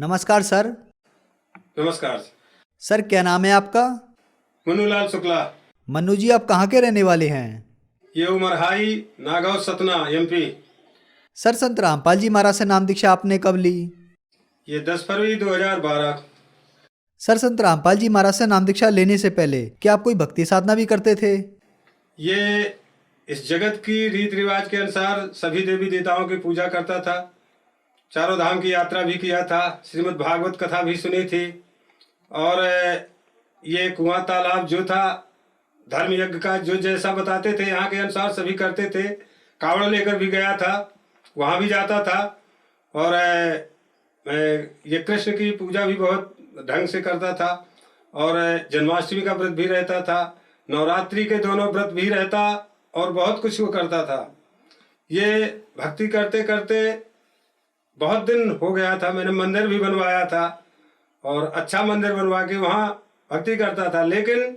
नमस्कार सर। नमस्कार। सर क्या नाम है आपका? मनुलाल शुक्ला। मन्नू जी, आप कहाँ के रहने वाले हैं? ये उमरहाई, नागौर, सतना, एमपी। सर संत रामपाल जी महाराज से नाम दीक्षा आपने कब ली? ये 10 फरवरी 2012। सर संत रामपाल जी महाराज से नाम दीक्षा लेने से पहले क्या आप कोई भक्ति साधना भी करते थे? ये इस जगत की रीति रिवाज के अनुसार सभी देवी देवताओं की पूजा करता था। चारों धाम की यात्रा भी किया था। श्रीमद् भागवत कथा भी सुनी थी। और ये कुआं तालाब जो था, धर्म यज्ञ का जो जैसा बताते थे यहाँ के अनुसार सभी करते थे। कावड़ लेकर भी गया था, वहाँ भी जाता था। और ये कृष्ण की पूजा भी बहुत ढंग से करता था। और जन्माष्टमी का व्रत भी रहता था, नवरात्रि के दोनों व्रत भी रहता, और बहुत कुछ वो करता था। ये भक्ति करते करते बहुत दिन हो गया था। मैंने मंदिर भी बनवाया था, और अच्छा मंदिर बनवा के वहाँ भक्ति करता था। लेकिन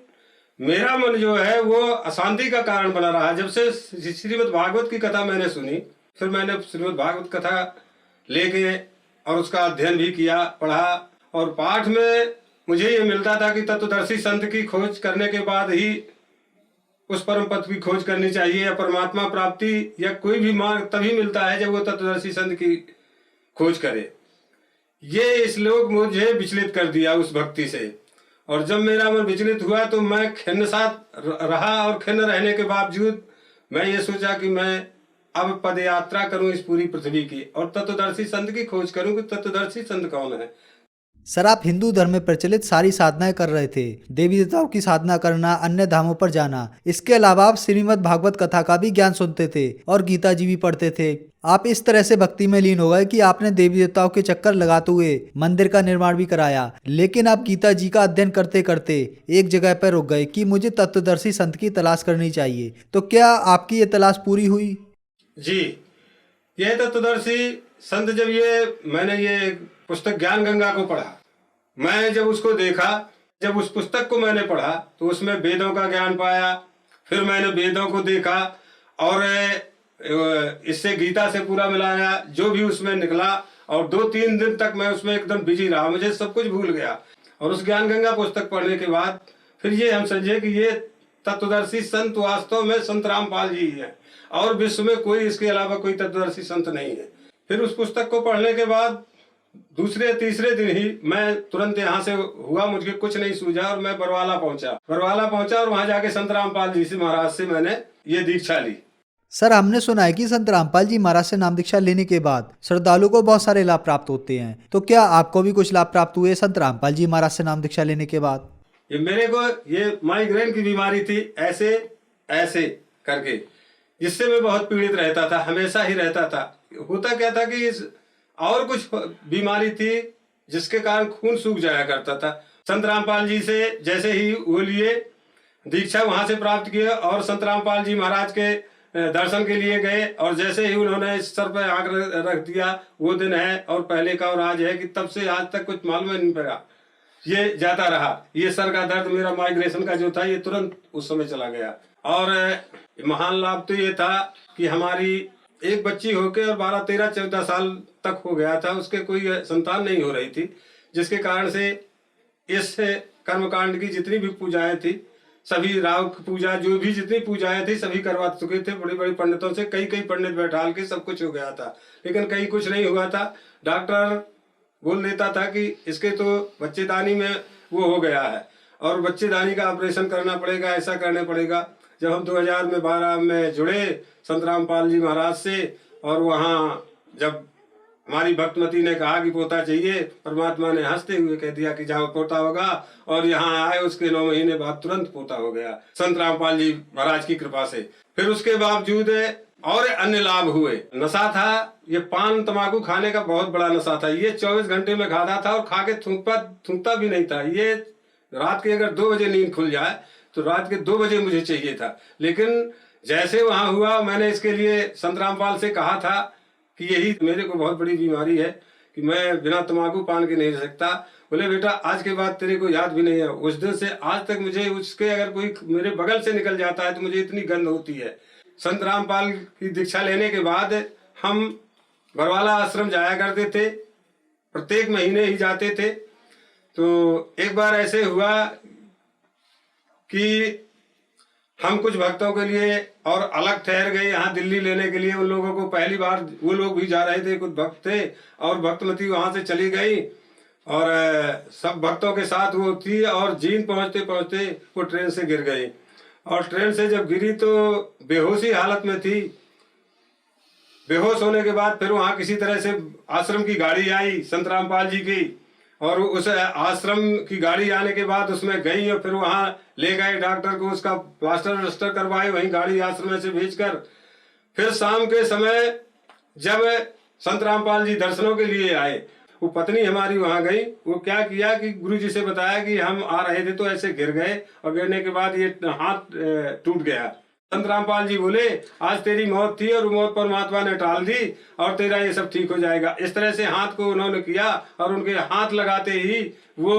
मेरा मन जो है वो अशांति का कारण बना रहा। जब से श्रीमद् भागवत की कथा मैंने सुनी, फिर मैंने श्रीमद् भागवत कथा लेके और उसका अध्ययन भी किया, पढ़ा। और पाठ में मुझे ये मिलता था कि तत्वदर्शी संत की खोज करने के बाद ही उस परम पद की खोज करनी चाहिए, या परमात्मा प्राप्ति या कोई भी मार्ग तभी मिलता है जब वो तत्वदर्शी संत की खोज करे। ये श्लोक मुझे विचलित कर दिया उस भक्ति से। और जब मेरा मन विचलित हुआ तो मैं खिन्न साथ रहा, और खिन्न रहने के बावजूद मैं ये सोचा कि मैं अब पद यात्रा करूं इस पूरी पृथ्वी की, और तत्वदर्शी संत की खोज करूं कि तत्वदर्शी संत कौन है। सर आप हिंदू धर्म में प्रचलित सारी साधनाएं कर रहे थे, देवी देवताओं की साधना करना, अन्य धामों पर जाना। इसके अलावा आप श्रीमद् भागवत कथा का भी ज्ञान सुनते थे और गीता जी भी पढ़ते थे। आप इस तरह से भक्ति में लीन हो गए कि आपने देवी देवताओं के चक्कर लगाते हुए मंदिर का निर्माण भी कराया। लेकिन आप गीता जी का अध्ययन करते करते एक जगह पर रुक गए कि मुझे तत्वदर्शी संत की तलाश करनी चाहिए। तो क्या आपकी ये तलाश पूरी हुई? जी, यह तत्वदर्शी संत, जब मैंने ये पुस्तक ज्ञान गंगा को पढ़ा, मैं जब उसको देखा, जब उस पुस्तक को मैंने पढ़ा तो उसमें वेदों का ज्ञान पाया। फिर मैंने वेदों को देखा और इससे गीता से पूरा मिलाया, जो भी उसमें निकला। और 2-3 दिन तक मैं उसमें एकदम बिजी रहा, मुझे सब कुछ भूल गया। और उस ज्ञान गंगा पुस्तक पढ़ने के बाद फिर ये हम समझे कि ये तत्वदर्शी संत वास्तव में संत रामपाल जी है, और विश्व में कोई इसके अलावा कोई तत्वदर्शी संत नहीं है। फिर उस पुस्तक को पढ़ने के बाद दूसरे तीसरे दिन ही मैं तुरंत यहाँ से हुआ, मुझे कुछ नहीं सूझा, और मैं बरवाला पहुंचा और वहां जाके संत रामपाल जी से महाराज से मैंने ये दीक्षा ली। सर हमने सुना है कि संत रामपाल जी महाराज से नाम दीक्षा लेने के बाद श्रद्धालु को बहुत सारे लाभ प्राप्त होते हैं। तो क्या आपको भी कुछ लाभ प्राप्त हुए संत रामपाल जी महाराज से नाम दीक्षा लेने के बाद? ये मेरे को ये माइग्रेन की बीमारी थी, ऐसे ऐसे करके, जिससे मैं बहुत पीड़ित रहता था, हमेशा ही रहता था। होता क्या था कि और कुछ बीमारी थी जिसके कारण खून सूख जाया करता था। संत रामपाल जी से जैसे ही वो लिए दीक्षा, वहां से प्राप्त किए, और संत रामपाल जी महाराज के दर्शन के लिए गए, और जैसे ही उन्होंने सर पर आग रख दिया, वो दिन है और पहले का और आज है कि तब से आज तक कुछ मालूम नहीं पड़ा, ये जाता रहा। ये सर का दर्द मेरा माइग्रेशन का जो था, ये तुरंत उस समय चला गया। और महान लाभ तो ये था कि हमारी एक बच्ची होके और 12, 13, 14 साल तक हो गया था, उसके कोई संतान नहीं हो रही थी, जिसके कारण से इस कर्मकांड की जितनी भी पूजाएं थी, सभी राव की पूजा, जो भी जितनी पूजाएं थी सभी करवा चुके थे बड़ी बड़ी पंडितों से। कई पंडित बैठाल के सब कुछ हो गया था, लेकिन कहीं कुछ नहीं हुआ था। डॉक्टर बोल देता था कि इसके तो बच्चेदानी में वो हो गया है, और बच्चेदानी का ऑपरेशन करना पड़ेगा, ऐसा करना पड़ेगा। जब हम 2012 में जुड़े संत रामपाल जी महाराज से, और वहाँ जब हमारी भक्तमती ने कहा कि पोता चाहिए, परमात्मा ने हंसते हुए कह दिया कि जहाँ पोता होगा, और यहाँ आए उसके 9 महीने बाद तुरंत पोता हो गया संत रामपाल जी महाराज की कृपा से। फिर उसके बावजूद और अन्य लाभ हुए। नशा था, ये पान तंबाकू खाने का बहुत बड़ा नशा था। ये 24 घंटे में खाता था, और खा के थूकता भी नहीं था। ये रात के अगर 2 बजे नींद खुल जाए तो रात के 2 बजे मुझे चाहिए था। लेकिन जैसे वहां हुआ, मैंने इसके लिए संत रामपाल से कहा था कि यही मेरे को बहुत बड़ी बीमारी है कि मैं बिना तंबाकू पान के नहीं रह सकता। बोले बेटा आज के बाद तेरे को याद भी नहीं है। उस दिन से आज तक मुझे उसके अगर कोई मेरे बगल से निकल जाता है तो मुझे इतनी गंध होती है। संत रामपाल की दीक्षा लेने के बाद हम बरवाला आश्रम जाया करते थे, प्रत्येक महीने ही जाते थे। तो एक बार ऐसे हुआ कि हम कुछ भक्तों के लिए और अलग ठहर गए यहाँ दिल्ली लेने के लिए। उन लोगों को पहली बार वो लोग भी जा रहे थे, कुछ भक्त थे, और भक्तमती वहाँ से चली गई और सब भक्तों के साथ वो थी, और जींद पहुँचते पहुँचते वो ट्रेन से गिर गई। और ट्रेन से जब गिरी तो बेहोशी हालत में थी। बेहोश होने के बाद फिर वहाँ किसी तरह से आश्रम की गाड़ी आई संत रामपाल जी की, और उस आश्रम की गाड़ी आने के बाद उसमें गई और फिर वहाँ ले गए डॉक्टर को, उसका प्लास्टर व्लास्टर करवाए वहीं गाड़ी आश्रम से भेजकर। फिर शाम के समय जब संत रामपाल जी दर्शनों के लिए आए, वो पत्नी हमारी वहाँ गई। वो क्या किया कि गुरु जी से बताया कि हम आ रहे थे तो ऐसे गिर गए, और गिरने के बाद ये हाथ टूट गया। संत रामपाल जी बोले आज तेरी मौत थी और मौत परमात्मा ने टाल दी और तेरा ये सब ठीक हो जाएगा। इस तरह से हाथ को उन्होंने किया और उनके हाथ लगाते ही वो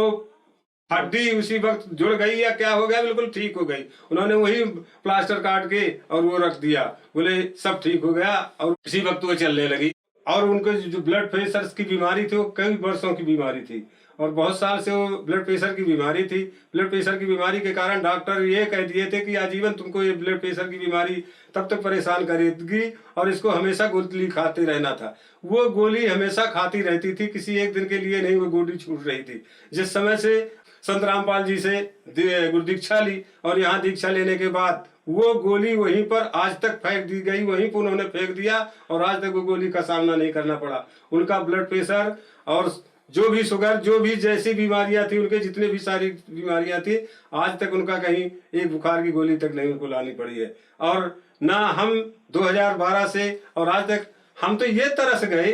हड्डी उसी वक्त जुड़ गई या क्या हो गया, बिल्कुल ठीक हो गई। उन्होंने वही प्लास्टर काट के और वो रख दिया, बोले सब ठीक हो गया, और इसी वक्त वो चलने लगी। और उनको जो ब्लड प्रेशर की बीमारी थी वो कई वर्षों की बीमारी थी, और बहुत साल से वो ब्लड प्रेशर की बीमारी थी। ब्लड प्रेशर की बीमारी के कारण डॉक्टर ये कह दिए थे कि आजीवन तुमको ये ब्लड प्रेशर की बीमारी तब तक परेशान करेगी और इसको हमेशा गोली खाते रहना था। वो गोली हमेशा खाती रहती थी, किसी एक दिन के लिए नहीं वो गोली छूट रही थी। जिस समय से संत रामपाल जी से गुरु दीक्षा ली और यहाँ दीक्षा लेने के बाद वो गोली वहीं पर आज तक फेंक दी गई, वहीं पर उन्होंने फेंक दिया और आज तक वो गोली का सामना नहीं करना पड़ा। उनका ब्लड प्रेशर और जो भी शुगर, जो भी जैसी बीमारियां थी, उनके जितने भी सारी बीमारियां थी, आज तक उनका कहीं एक बुखार की गोली तक नहीं उनको लानी पड़ी है। और ना हम 2012 से और आज तक हम तो ये तरस गए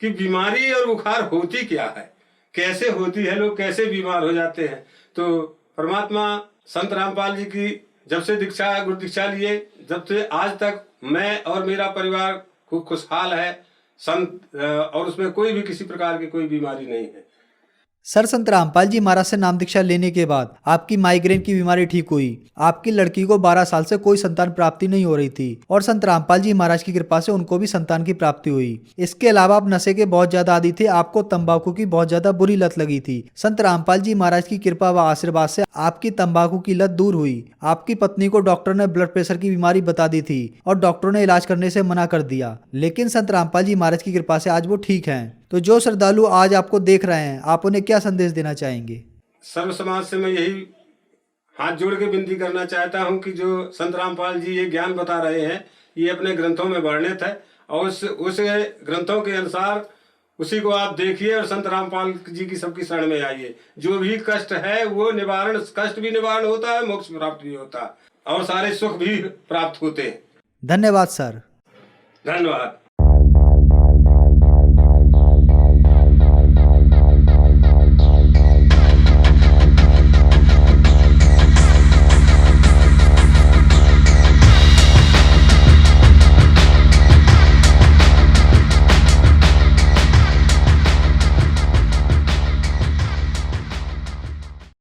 कि बीमारी और बुखार होती क्या है, कैसे होती है, लोग कैसे बीमार हो जाते हैं। तो परमात्मा संत रामपाल जी की जब से दीक्षा गुरु दीक्षा लिए, जब से आज तक मैं और मेरा परिवार खूब खुशहाल है संत, और उसमें कोई भी किसी प्रकार की कोई बीमारी नहीं है। सर, संत रामपाल जी महाराज से नाम दीक्षा लेने के बाद आपकी माइग्रेन की बीमारी ठीक हुई। आपकी लड़की को 12 साल से कोई संतान प्राप्ति नहीं हो रही थी और संत रामपाल जी महाराज की कृपा से उनको भी संतान की प्राप्ति हुई। इसके अलावा आप नशे के बहुत ज्यादा आदी थे, आपको तंबाकू की बहुत ज्यादा बुरी लत लगी थी। संत रामपाल जी महाराज की कृपा व आशीर्वाद से आपकी तंबाकू की लत दूर हुई। आपकी पत्नी को डॉक्टर ने ब्लड प्रेशर की बीमारी बता दी थी और डॉक्टरों ने इलाज करने से मना कर दिया, लेकिन संत रामपाल जी महाराज की कृपा से आज वो ठीक हैं। तो जो श्रद्धालु आज आपको देख रहे हैं, आप उन्हें क्या संदेश देना चाहेंगे? सर्व समाज से मैं यही हाथ जोड़ के विनती करना चाहता हूं कि जो संत रामपाल जी ये ज्ञान बता रहे हैं, ये अपने ग्रंथों में वर्णित है और उस ग्रंथों के अनुसार उसी को आप देखिए और संत रामपाल जी की सबकी शरण में आइए। जो भी कष्ट है वो निवारण, कष्ट भी निवारण होता है, मोक्ष प्राप्त भी होता है और सारे सुख भी प्राप्त होते हैं। धन्यवाद सर। धन्यवाद।